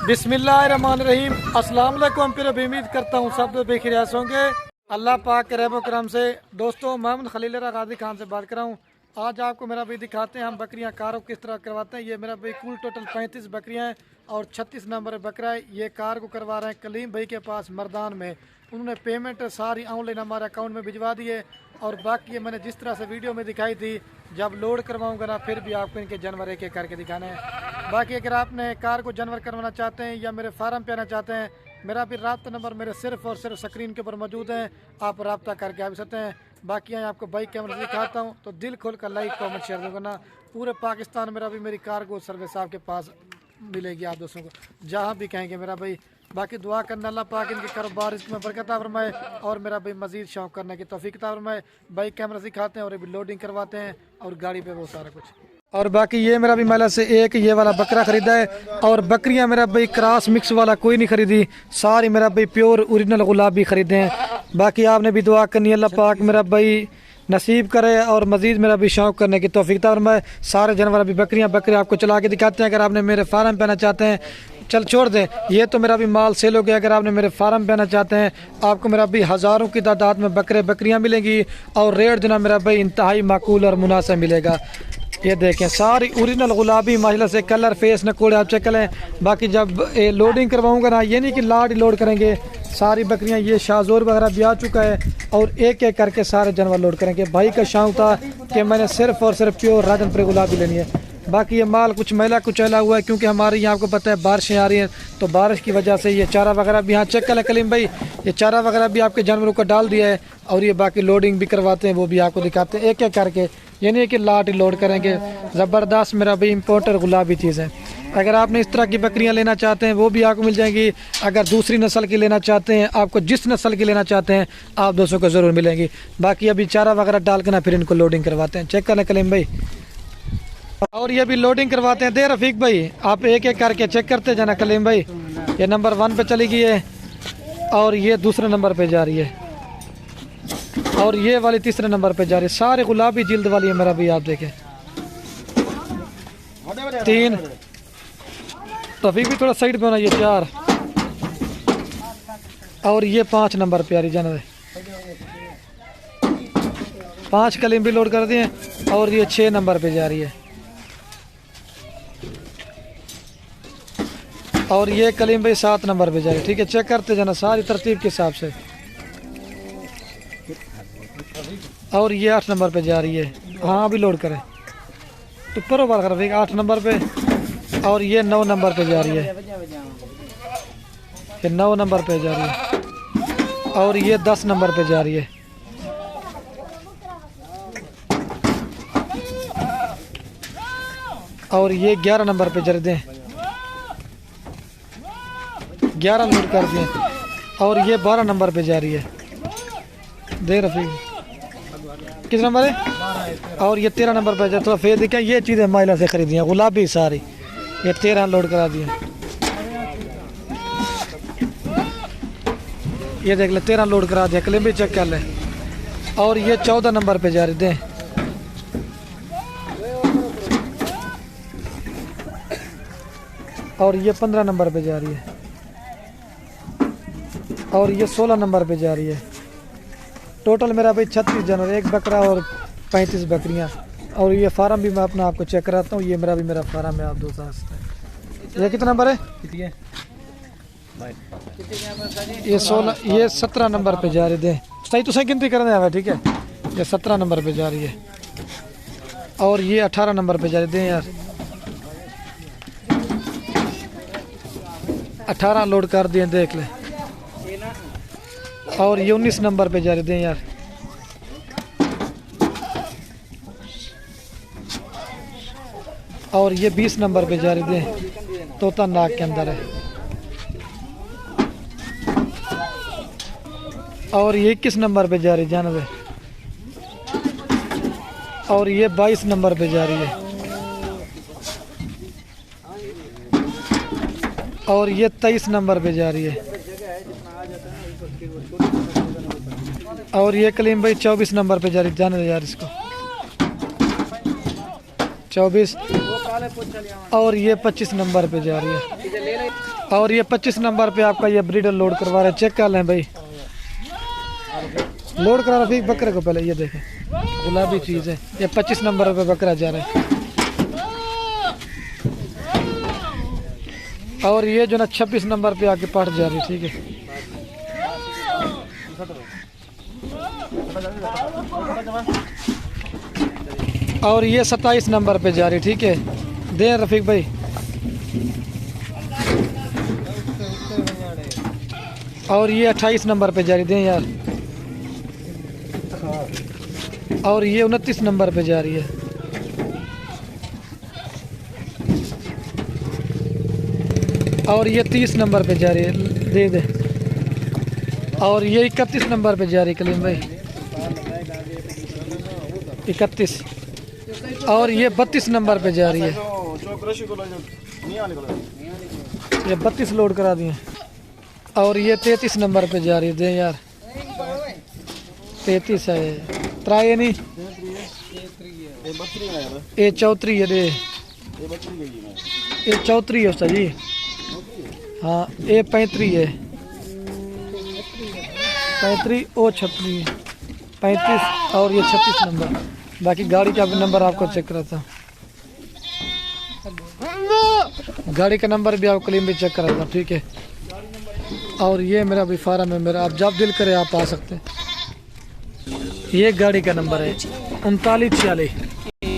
बिस्मिल्लाहिर्रहमानिर्रहीम। अस्सलाम वालेकुम। फिर भी उम्मीद करता हूँ सब तो बेखियास होंगे अल्लाह पाक के रहम करम से। दोस्तों, मोहम्मद खलील गाजी खान से बात कर रहा हूँ। आज आपको मेरा भाई दिखाते हैं हम बकरियाँ कारों किस तरह करवाते हैं। ये मेरा भाई कुल टोटल 35 बकरियाँ हैं और 36 नंबर बकरा है। ये कार को करवा रहे हैं कलीम भाई के पास मर्दान में। उन्होंने पेमेंट सारी ऑनलाइन हमारे अकाउंट में भिजवा दी है। और बाकी ये मैंने जिस तरह से वीडियो में दिखाई थी, जब लोड करवाऊंगा ना फिर भी आपको इनके जानवर एक एक करके दिखाने हैं। बाकी अगर आपने कार को जानवर करवाना चाहते हैं या मेरे फार्म पे आना चाहते हैं, मेरा भी रब्ता नंबर मेरे सिर्फ और सिर्फ स्क्रीन के ऊपर मौजूद है, आप रब्ता करके आ सकते हैं। बाकी यहाँ आपको बाइक कैमरा दिखाता हूँ तो दिल खोल कर लाइक कमेंट शेयर दूंगा ना। पूरे पाकिस्तान मेरा भी मेरी कार को सर्विस आपके पास मिलेगी आप दोस्तों को जहाँ भी कहेंगे मेरा भाई। बाकी दुआ करना अल्लाह पाक इनके कारोबार इसमें बरकत फरमाए और मेरा भाई मजीद शौक करने की तौफीक फरमाए। बाइक कैमरा सिखाते हैं और अभी लोडिंग करवाते हैं और गाड़ी पे वो सारा कुछ। और बाकी ये मेरा भी महिला से एक ये वाला बकरा खरीदा है और बकरियां मेरा भाई क्रॉस मिक्स वाला कोई नहीं खरीदी, सारी मेरा भाई प्योर ओरिजिनल गुलाबी खरीदे हैं। बाकी आपने भी दुआ करनी है अल्लाह पाक मेरा भाई नसीब करे और मजीद मेरा भी शौक करने की तौफीक फरमाए। सारे जानवर अभी बकरियां आपको चला के दिखाते हैं। अगर आपने मेरे फार्म पे आना चाहते हैं, चल छोड़ दें, ये तो मेरा भी माल सेल हो गया। अगर आपने मेरे फार्म पे आना चाहते हैं, आपको मेरा भी हज़ारों की तादाद में बकरियां मिलेंगी और रेट जो ना मेरा भाई इंतहाई माकूल और मुनासिब मिलेगा। ये देखें सारी ओरिजिनल गुलाबी माशाल्लाह से कलर फेस न कोड़े आप चेक करें। बाकी जब लोडिंग करवाऊंगा ना, ये नहीं कि लाड लोड करेंगे, सारी बकरियां ये शाहजोर वगैरह भी आ चुका है और एक एक करके सारे जानवर लोड करेंगे। भाई का शौक था कि मैंने सिर्फ और सिर्फ प्योर राजनपुरी गुलाबी लेनी है। बाकी ये माल कुछ मैला कुचैला हुआ है क्योंकि हमारे यहाँ आपको पता है बारिशें आ रही हैं, तो बारिश की वजह से ये चारा वगैरह भी यहाँ चेक करें कलीम भाई, ये चारा वगैरह भी आपके जानवरों को डाल दिया है। और ये बाकी लोडिंग भी करवाते हैं, वो भी आपको दिखाते हैं एक एक करके। ये नहीं कि लाट ही लोड करेंगे। ज़बरदस्त मेरा भाई इम्पोर्टर गुलाबी चीज़ है। अगर आपने इस तरह की बकरियां लेना चाहते हैं वो भी आपको मिल जाएंगी। अगर दूसरी नस्ल की लेना चाहते हैं, आपको जिस नस्ल की लेना चाहते हैं आप दोस्तों को ज़रूर मिलेंगी। बाकी अभी चारा वगैरह डाल के ना फिर इनको लोडिंग करवाते हैं, चेक करें कलीम भाई। और ये भी लोडिंग करवाते हैं। दे रफीक भाई आप एक एक करके चेक करते जाना कलीम भाई। ये नंबर 1 पे चली गई है और ये दूसरे नंबर पे जा रही है और ये वाली तीसरे नंबर पे जा रही है। सारे गुलाबी जिल्द वाली है मेरा भाई, आप देखें 3। रफीक भी थोड़ा साइड पे होना, ये 4 और ये 5 नंबर पे आ रही जाना। 5 कलीम भी लोड कर दिए और ये 6 नंबर पे जा रही है और ये कलीम भाई 7 नंबर पे जा रही है। ठीक है, चेक करते जाना सारी तरतीब के हिसाब से। और ये 8 नंबर पे जा रही है। हाँ अभी लोड करें तो परो बार कर 8 नंबर पे और ये 9 नंबर पे जा रही है। ये 9 नंबर पे जा रही है और ये 10 नंबर पे जा रही है और ये 11 नंबर पे जा रही है। 11 लोड कर दिए और ये 12 नंबर पे जा रही है। दे रफीक किस नंबर है और ये 13 नंबर पे जा। थोड़ा फेर दिखा, ये चीज़ें महिला से खरीदी हैं गुलाबी सारी, ये 13 लोड करा दिए। ये देख ले 13 लोड करा दिया, क्लिप भी चेक कर ले। और ये 14 नंबर पे जा रही थे और ये 15 नंबर पे जा रही है और ये 16 नंबर पे जा रही है। टोटल मेरा भाई 36 जानवर, एक बकरा और 35 बकरियां। और ये फार्म भी मैं अपना आपको चेक कराता हूँ। ये मेरा फार्म है, आप दोस्तों। ये कितना नंबर है? ये 16, ये 17 नंबर पे जा रही थे। सही तो सही गिनती करने आया, ठीक है। ये 17 नंबर पे जा रही है और ये 18 नंबर पे जा रही थे यार। 18 लोड कर दिए, देख ले। और ये 19 नंबर पे जा रहे थे यार। और ये 20 नंबर पे जा रहे थे, तोता नाक के अंदर है। और ये 21 नंबर पे जा रही जानवर और ये 22 नंबर पे जा रही है और ये 23 नंबर पे जा रही है और ये कलीम भाई 24 नंबर पे जा रही। जाने यार इसको 24 और ये 25 नंबर पे जा रही है। और ये 25 नंबर पे आपका ये ब्रीडर लोड करवा रहे हैं। चेक कर लें भाई, लोड करा रफीक बकरे को पहले। ये देखें गुलाबी चीज़ है। ये 25 नंबर पे बकरा जा रहा है। और ये जो ना 26 नंबर पे आके पाट जा रही है। ठीक है, और ये 27 नंबर पे जा रही है। ठीक है, दे रफीक भाई। और ये 28 नंबर पे जा रही, दें यार। और ये 29 नंबर पे जा रही है। और ये 30 नंबर पे जा रही है, दे दे। और ये 31 नंबर पे जा रही है कलीम भाई, 31। और ये 32 नंबर पे जा रही है। ये 32 लोड करा दिए। और ये 33 नंबर पे जा रही है, दे यार। 33 है, त्राए नहीं, ये 34 है, दे। ये 34 है उस्ताद जी। हाँ, ये 35 है, 35 और 36, 35 और ये 36 नंबर। बाकी गाड़ी का नंबर आपको चेक कराता हूँ। गाड़ी का नंबर भी आपको कलीम भी चेक कराता हूँ। ठीक है, और ये मेरा भी फार्म है मेरा, आप जब दिल करे आप आ सकते हैं। ये गाड़ी का नंबर है 3946।